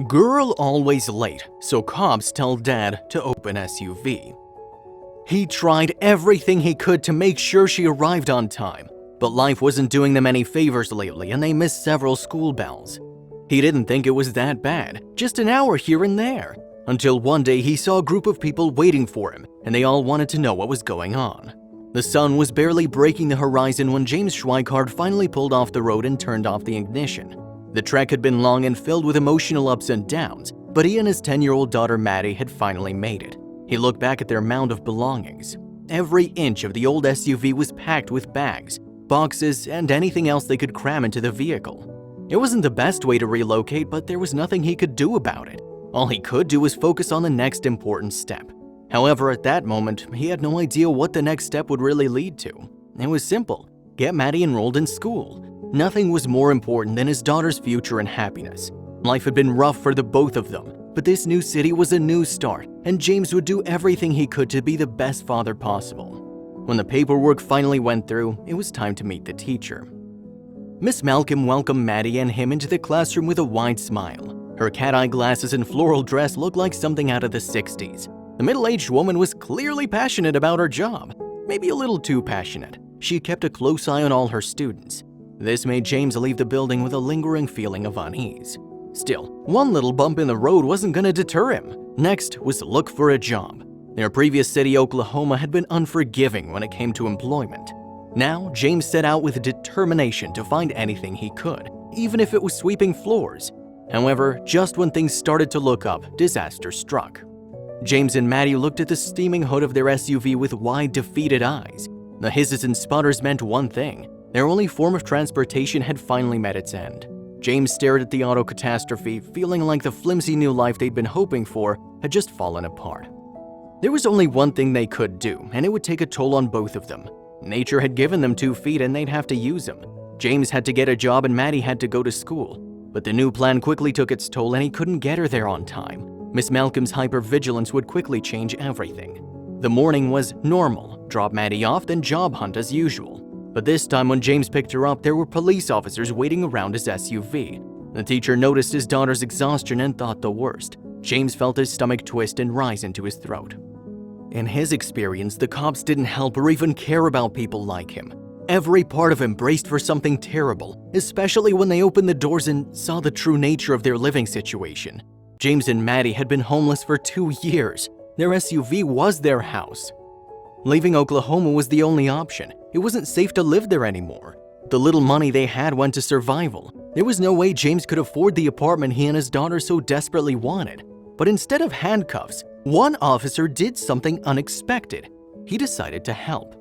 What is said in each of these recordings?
Girl always late, so cops tell dad to open SUV. He tried everything he could to make sure she arrived on time, but life wasn't doing them any favors lately and they missed several school bells. He didn't think it was that bad, just an hour here and there, until one day he saw a group of people waiting for him and they all wanted to know what was going on. The sun was barely breaking the horizon when James Schweikart finally pulled off the road and turned off the ignition. The trek had been long and filled with emotional ups and downs, but he and his 10-year-old daughter Maddie had finally made it. He looked back at their mound of belongings. Every inch of the old SUV was packed with bags, boxes, and anything else they could cram into the vehicle. It wasn't the best way to relocate, but there was nothing he could do about it. All he could do was focus on the next important step. However, at that moment, he had no idea what the next step would really lead to. It was simple: get Maddie enrolled in school. Nothing was more important than his daughter's future and happiness. Life had been rough for the both of them, but this new city was a new start, and James would do everything he could to be the best father possible. When the paperwork finally went through, it was time to meet the teacher. Miss Malcolm welcomed Maddie and him into the classroom with a wide smile. Her cat-eye glasses and floral dress looked like something out of the 60s. The middle-aged woman was clearly passionate about her job, maybe a little too passionate. She kept a close eye on all her students. This made James leave the building with a lingering feeling of unease. Still, one little bump in the road wasn't going to deter him. Next was to look for a job. Their previous city, Oklahoma, had been unforgiving when it came to employment. Now, James set out with determination to find anything he could, even if it was sweeping floors. However, just when things started to look up, disaster struck. James and Maddie looked at the steaming hood of their SUV with wide, defeated eyes. The hisses and sputters meant one thing: their only form of transportation had finally met its end. James stared at the auto catastrophe, feeling like the flimsy new life they'd been hoping for had just fallen apart. There was only one thing they could do, and it would take a toll on both of them. Nature had given them 2 feet and they'd have to use them. James had to get a job and Maddie had to go to school. But the new plan quickly took its toll and he couldn't get her there on time. Miss Malcolm's hypervigilance would quickly change everything. The morning was normal: drop Maddie off, then job hunt as usual. But this time when James picked her up, there were police officers waiting around his SUV. The teacher noticed his daughter's exhaustion and thought the worst. James felt his stomach twist and rise into his throat. In his experience, the cops didn't help or even care about people like him. Every part of him braced for something terrible, especially when they opened the doors and saw the true nature of their living situation. James and Maddie had been homeless for 2 years. Their SUV was their house. Leaving Oklahoma was the only option. It wasn't safe to live there anymore. The little money they had went to survival. There was no way James could afford the apartment he and his daughter so desperately wanted. But instead of handcuffs, one officer did something unexpected. He decided to help.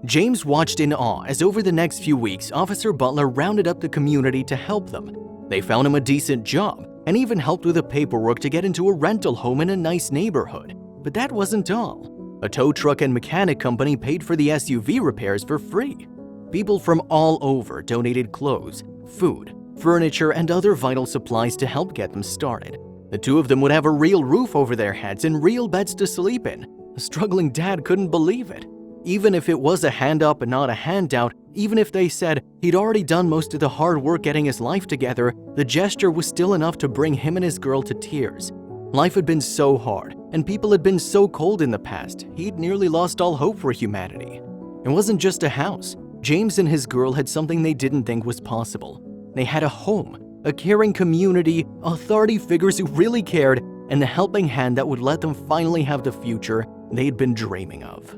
James watched in awe as over the next few weeks, Officer Butler rounded up the community to help them. They found him a decent job and even helped with the paperwork to get into a rental home in a nice neighborhood. But that wasn't all. A tow truck and mechanic company paid for the SUV repairs for free. People from all over donated clothes, food, furniture, and other vital supplies to help get them started. The two of them would have a real roof over their heads and real beds to sleep in. The struggling dad couldn't believe it. Even if it was a hand up and not a handout, even if they said he'd already done most of the hard work getting his life together, the gesture was still enough to bring him and his girl to tears. Life had been so hard, and people had been so cold in the past, he'd nearly lost all hope for humanity. It wasn't just a house. James and his girl had something they didn't think was possible. They had a home, a caring community, authority figures who really cared, and the helping hand that would let them finally have the future they'd been dreaming of.